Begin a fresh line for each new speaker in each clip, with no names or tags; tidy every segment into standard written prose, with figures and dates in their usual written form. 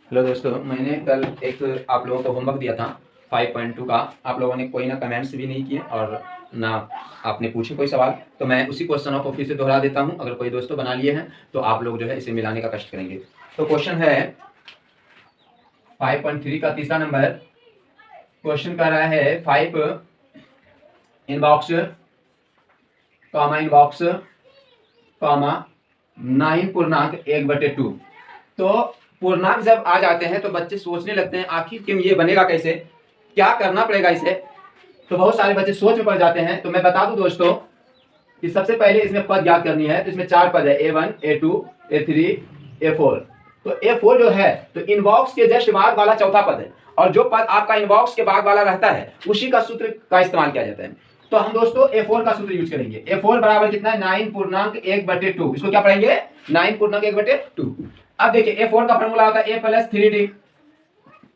Hello दोस्तों, मैंने कल एक आप लोगों को होमवर्क दिया था 5.2 का। आप लोगों ने कोई ना कमेंट्स भी नहीं किए और ना आपने पूछे कोई सवाल। तो मैं उसी क्वेश्चनों को फिर से दोहरा देता हूं। अगर कोई दोस्तों बना लिए हैं तो आप लोग जो है इसे मिलाने का कष्ट करेंगे। तो क्वेश्चन है 5.3 का तीसरा नंबर। क्वेश्चन कर रहा है 5 इनबॉक्स इनबॉक्स 9 पूर्णांक 1/2। तो पूर्णांक जब आ जाते हैं तो बच्चे सोचने लगते हैं आखिर क्यों ये बनेगा, कैसे, क्या करना पड़ेगा इसे। तो बहुत सारे बच्चे सोच में पड़ जाते हैं। तो मैं बता दूं दोस्तों कि सबसे पहले इसमें पद ज्ञात करनी है। तो इसमें 4 पद है, A1 A2 A3 A4। तो A4 जो है तो इनबॉक्स के जस्ट बाद वाला चौथा पद है, और जो पद आपका इनबॉक्स के बाद वाला रहता है उसी का सूत्र का इस्तेमाल किया जाता है। तो हम दोस्तों A4 का सूत्र यूज करेंगे। A4 बराबर कितना है, 9 पूर्णांक 1/2। इसको क्या पढ़ेंगे, 9 पूर्णांक 1/2। अब देखिए A4 का फॉर्मूला होता है A + 3D,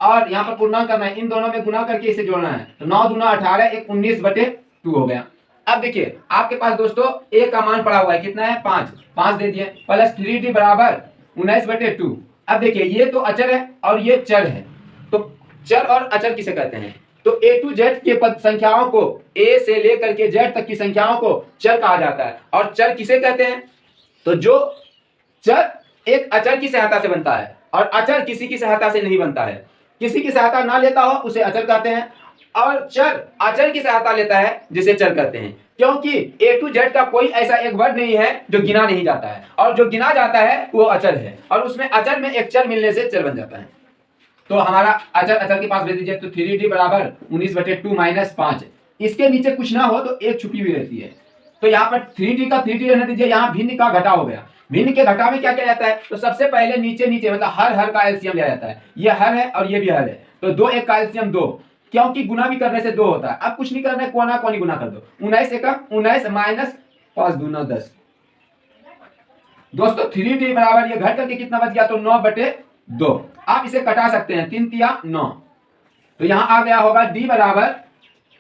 और यहाँ पर पूर्णांक करना है, इन दोनों में गुना करके इसे जोड़ना है। तो 9 दूना 18, 1 19/2 हो गया। अब देखिए आपके पास दोस्तों A का मान पड़ा हुआ है, कितना है 5 दे दिए, प्लस 3D बराबर 19/2। अब देखिए ये तो अचर है और ये चर है। तो चर और अचर किसे कहते हैं, तो A to Z के पद संख्याओं को, A से लेकर के Z तक की संख्याओं को चर कहा जाता है। और चर किसे कहते हैं, तो जो चर एक अचर की सहायता से बनता है और अचर किसी की सहायता से नहीं बनता है। किसी की सहायता ना लेता हो उसे अचर कहते हैं, और चर अचर की सहायता लेता है जिसे चर कहते हैं। क्योंकि A to Z का कोई ऐसा एक वर्ड नहीं है जो गिना नहीं जाता है, और जो गिना जाता है वो अचर है, और उसमें अचर में एक चर मिलने से चर बन जाता है। तो हमारा अचर अचर के पास भेज दीजिए। तो 3D बराबर 19/2 - 5। इसके नीचे कुछ ना हो तो एक छुपी हुई रहती है। तो यहाँ पर 3D का 3D रहने दीजिए, यहाँ भिन्न का घटा हो गया। भिन्न के घटा में क्या किया जाता है, तो सबसे पहले नीचे नीचे मतलब हर का एलसीएम लिया जाता है। ये हर है और ये भी हर है, तो 2 1 का एलसीएम 2, क्योंकि गुना भी करने से 2 होता है। अब कुछ नहीं करना है, कोना कोनी गुना कर दो। 19 1 19 माइनस 5 दूना 10। दोस्तों 3D बराबर ये घट करके कितना बच गया, तो 9/2। आप इसे कटा सकते हैं, 3 तिया 9। तो यहां आ गया होगा D बराबर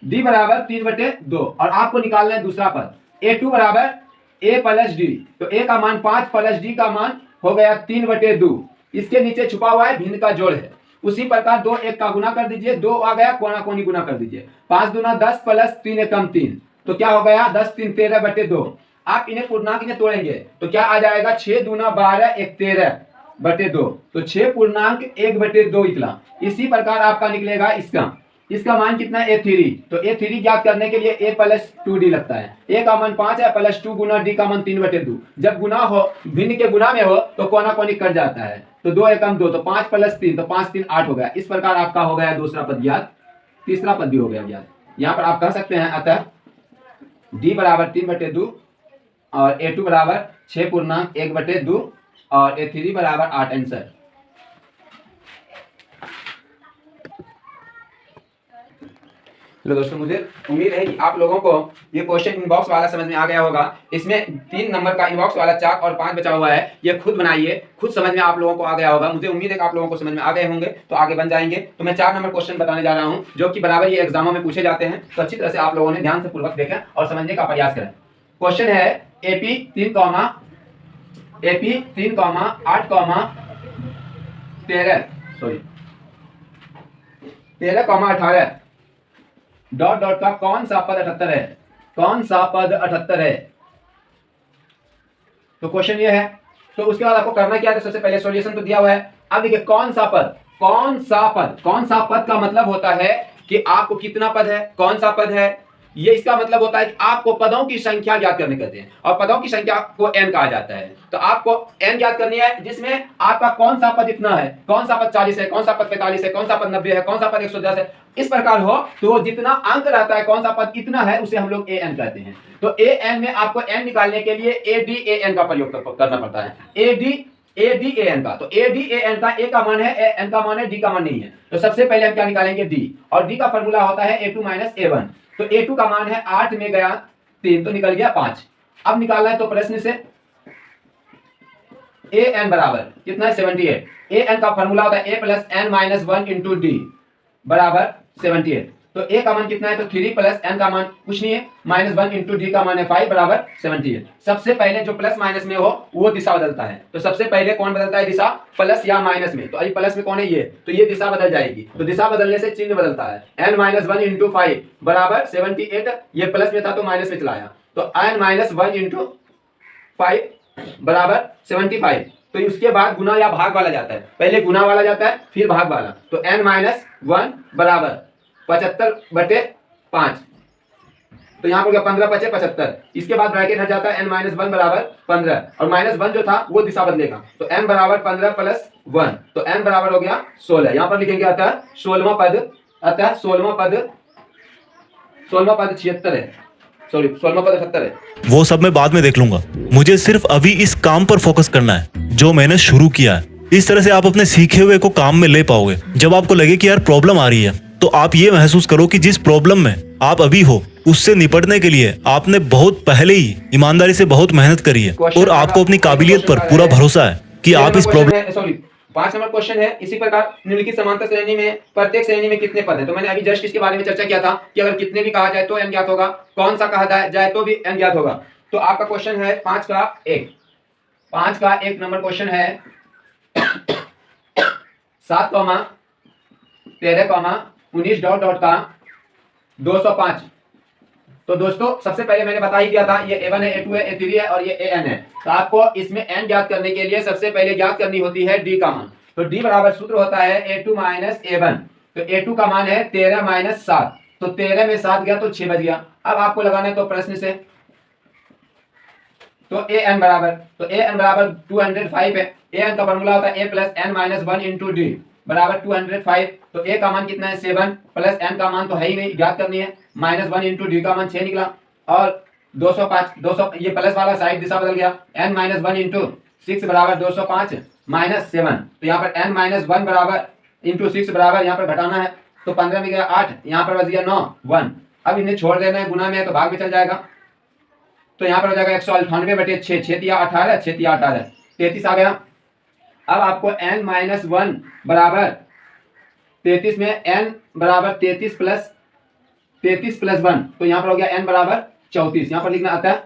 3/2, और आपको निकालना है दूसरा पद A2 बराबर A + D। तो A का मान 5 प्लस D का मान हो गया 3/2। इसके नीचे छुपा हुआ है भिन्न का जोड़ है। उसी प्रकार 2 1 का गुना कर दीजिए, 2 आ गया, कोना कोनी गुना कर दीजिए। 5 दूना 10 प्लस 3 एकम 3, तो क्या हो गया 10 3 13/2। आप इन्हें पूर्णांक में तोड़ेंगे तो क्या आ जाएगा, 6 दूना 12 1 13/2। तो 6 पूर्णांक 1/2 निकला। इसी प्रकार आपका निकलेगा इसका मान कितना है, A3। तो A3 ज्ञात करने के लिए A + 2D लगता है। A का मान 5 है, प्लस 2 गुना D का मान 3/2। जब गुना हो, भिन्न के गुना में हो तो कोना कोनी कट जाता है। तो 2 एकम 2, तो 5 + 3, तो 5 3 8 हो गया। इस प्रकार आपका हो गया दूसरा पद ज्ञात, तीसरा पद भी हो गया ज्ञात। यहाँ पर आप कह सकते हैं अतः D बराबर 3/2 और A2 बराबर 6 पूर्णांक 1/2 और A3 बराबर 8 आंसर। हेलो दोस्तों, मुझे उम्मीद है कि आप लोगों को ये क्वेश्चन इनबॉक्स वाला समझ में आ गया होगा। इसमें 3 नंबर का इनबॉक्स वाला 4 और 5 बचा हुआ है। ये खुद बनाइए, खुद समझ में आप लोगों को आ गया होगा। मुझे उम्मीद है कि आप लोगों को समझ में आ गए होंगे, तो आगे बन जाएंगे। तो मैं 4 नंबर क्वेश्चन बताने जा रहा हूँ जो कि बराबर ये एग्जामों में पूछे जाते हैं। तो अच्छी तरह से आप लोगों ने ध्यान से पूर्वक देखें और समझने का प्रयास करें। क्वेश्चन है AP 3, 8, 13, 18 का कौन सा पद 78 है, कौन सा पद 78 है। तो क्वेश्चन ये है। तो उसके बाद आपको करना क्या है, तो सबसे पहले सॉल्यूशन तो दिया हुआ है। अब देखिए कौन सा पद का मतलब होता है कि आपको कितना पद है, कौन सा पद है। ये इसका मतलब होता है कि आपको पदों की संख्या ज्ञात करने कहते हैं, और पदों की संख्या को n कहा जाता है। तो आपको n ज्ञात करनी है, जिसमें आपका कौन सा पद इतना है, कौन सा पद 40 है, कौन सा पद 45 है, कौन सा पद 90 है, कौन सा पद 110 है। इस प्रकार हो तो जितना अंक रहता है, कौन सा पद इतना है, उसे हम लोग an कहते हैं। तो an में आपको n निकालने के लिए ADAN का प्रयोग करना पड़ता है। ADAN का, तो ADAN का A का मान है, n का मान है, D का मान नहीं है। तो सबसे पहले हम क्या निकालेंगे, D, और D का फॉर्मूला होता है A2 - A1। तो A2 का मान है 8 में गया 3, तो निकल गया 5। अब निकालना है तो प्रश्न से AN बराबर कितना है, 78। AN का फॉर्मूला होता है A + n - 1 × D बराबर 78। तो a का मान कितना है, तो 3 प्लस n का मान कुछ नहीं है -1 इंटू d का मान है 5 बराबर 78। सबसे पहले जो प्लस माइनस में हो वो दिशा बदलता है, तो सबसे पहले कौन बदलता है दिशा, प्लस या माइनस में। तो अभी प्लस में कौन है ये, तो ये दिशा बदल जाएगी, तो दिशा बदलने से चिन्ह बदलता है। n-1 इंटू 5 बराबर 78, ये प्लस में था तो माइनस में चला आया, तो n-1 इंटू 5 बराबर 75। तो इसके बाद गुना या भाग वाला जाता है, पहले गुना वाला जाता है फिर भाग वाला। तो n-1 बराबर 75/5, तो यहाँ पर 15×5 = 75। इसके बाद ब्रैकेट हट जाता है, n-1 बराबर 15, और -1 जो था वो दिशा बदलेगा, तो n बराबर 15 + 1, तो n बराबर हो गया 16। यहाँ पर लिखेंगे अतः 16वां पद, अतः 16वां पद 76 है, सॉरी 16वां पद 78 है।
वो सब मैं बाद में देख लूंगा, मुझे सिर्फ अभी इस काम पर फोकस करना है जो मैंने शुरू किया है। इस तरह से आप अपने सीखे हुए को काम में ले पाओगे। जब आपको लगे कि यार प्रॉब्लम आ रही है, तो आप ये महसूस करो कि जिस प्रॉब्लम में आप अभी हो उससे निपटने के लिए आपने बहुत पहले ही ईमानदारी से बहुत मेहनत करी है, और आपको अपनी काबिलियत पर पूरा भरोसा है कि आप इस प्रॉब्लम।
सॉरी 5 नंबर क्वेश्चन है, इसी प्रकार निम्नलिखित समांतर श्रेणी में प्रत्येक श्रेणी में कितने पद हैं। तो मैंने अभी जस्ट इसके बारे में चर्चा किया था कि अगर कितने भी कहा जाए तो n ज्ञात होगा, कौन सा कहा जाए तो भी n ज्ञात होगा। तो आपका क्वेश्चन है 5 का 1 नंबर क्वेश्चन है 7, 13, 19 डॉट डॉट का 205। तो दोस्तों सबसे पहले मैंने बता ही दिया था, ये a1 है, a2 है, a3 है और ये an है। तो आपको इसमें n ज्ञात करने के लिए सबसे पहले ज्ञात करनी होती है d का मान। तो d बराबर सूत्र होता है a2 - a1। तो a2 का मान है 13 - 7, तो 13 में 7 गया तो 6 बच गया। अब आपको लगाना है तो प्रश्न से, तो an बराबर 205 है। an का फॉर्मूला होता है a + n-1 इंटू d बराबर 205। तो a का मान कितना है 7 प्लस n का मान तो है ही नहीं, ज्ञात करनी है, -1 इंटू d का मान 6 निकला, और 205 ये प्लस वाला साइड दिशा बदल गया, n-1 इंटू 6 बराबर 205 -7। तो यहाँ पर n-1 बराबर इंटू 6 बराबर यहाँ पर घटाना है, तो 15 में गया 8, यहाँ पर बच गया 9 1। अब इन्हें छोड़ देना है, गुना में है तो भाग में चल जाएगा, तो यहाँ पर हो जाएगा 198/6, 6 × 18, 6 × 18 33 आ गया। अब आपको n-1 बराबर 33 में n बराबर 33 + 1, तो यहाँ पर हो गया n बराबर 34, यहाँ पर लिखना आता है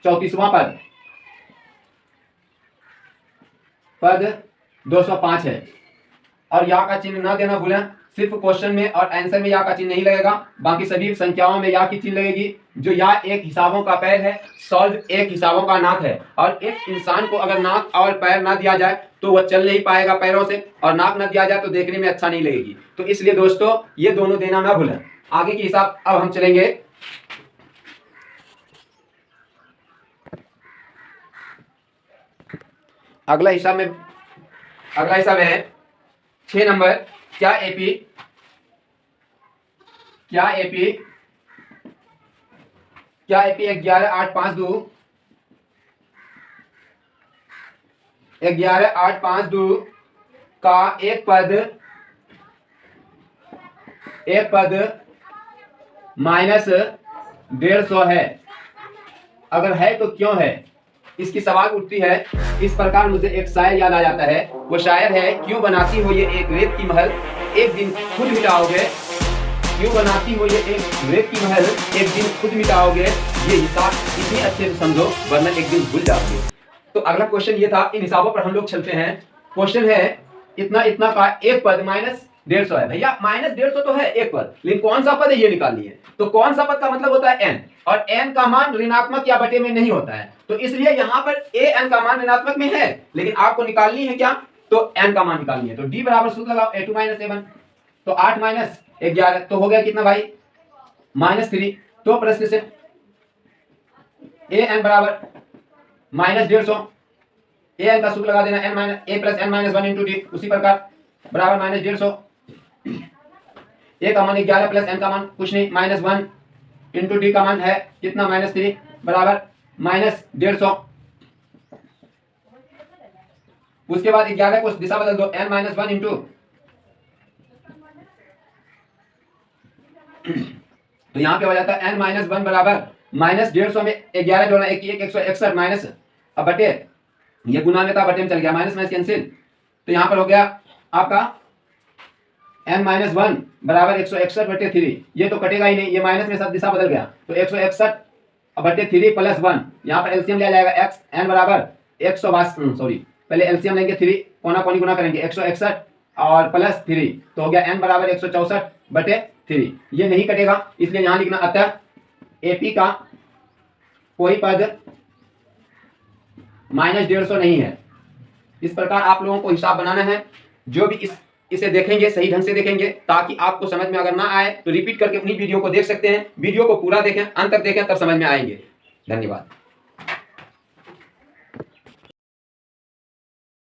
34वां पद 205 है। और या का चिन्ह ना देना भूलें, सिर्फ क्वेश्चन में और आंसर में या का चिन्ह नहीं लगेगा, बाकी सभी संख्याओं में या की चिन्ह लगेगी। जो या एक हिसाबों का पैर है, सॉल्व एक हिसाबों का नाक है, और एक इंसान को अगर नाक और पैर ना दिया जाए तो वह चल नहीं पाएगा पैरों से, और नाक ना दिया जाए तो देखने में अच्छा नहीं लगेगी। तो इसलिए दोस्तों ये दोनों देना ना भूलें। आगे की हिसाब अब हम चलेंगे। अगला हिसाब है 6 नंबर, क्या एपी 11,852 का एक पद -150 है, अगर है तो क्यों है। इसकी सवाल उठती है। इस प्रकार मुझे एक शायर याद आ जाता है, वो शायर है, क्यों बनाती हो ये एक रेत की महल, एक दिन खुद मिटाओगे। क्यों बनाती हो ये एक रेत की महल, एक दिन खुद मिटाओगे, ये हिसाब इतने अच्छे से समझो वरना एक दिन भूल जाओगे। तो अगला क्वेश्चन ये था, इन हिसाबों पर हम लोग चलते हैं। क्वेश्चन है इतना इतना का एक पद -150 है। भैया -150 तो है एक पद, लेकिन कौन सा पद है ये निकालनी है। तो कौन सा पद का मतलब होता है n, और n का मान ऋणात्मक या बटे में नहीं होता है, तो इसलिए यहाँ पर an का मान ऋणात्मक में है, लेकिन आपको निकालनी है क्या, तो n का मान निकालनी है। तो d बराबर सूत्र लगाओ a2 - a1, तो 8 - 11 तो हो गया कितना भाई -3। तो प्रश्न से an बराबर -150, an का सूत्र लगा देना a + n-1 इंटू d, उसी प्रकार बराबर -150, a का मान 11 प्लस n का मान कुछ नहीं -1 इंटू d का मान है कितना -3 बराबर -150। उसके बाद 11 को दिशा बदल दो, n-1 इंटू, तो यहाँ पे हो जाता है n-1 बराबर -150 में 11 जोड़ना 1 161 माइनस, अब बटे, ये गुना में था बटे में चल गया, माइनस माइनस कैंसिल, तो यहाँ पर हो गया आपका n माइनस 1 बराबर 161/3। ये तो कटेगा ही नहीं, ये माइनस में सब दिशा बदल गया, तो 161/3 प्लस 1, यहाँ पर एलसीएम लिया जाएगा x n बराबर 182, सॉरी पहले एलसीएम लेंगे 3 कोना कोनी गुना करेंगे 161 और प्लस 3, तो हो गया n बराबर 164/3। ये नहीं कटेगा इसलिए यहाँ लिखना, अतः AP का कोई पद -150 नहीं है। इस प्रकार आप लोगों को हिसाब बनाना है। जो भी इसे देखेंगे सही ढंग से देखेंगे, ताकि आपको समझ में अगर ना आए तो रिपीट करके अपनी वीडियो को देख सकते हैं। वीडियो को पूरा देखें, अंत तक देखें, तब समझ में आएंगे। धन्यवाद।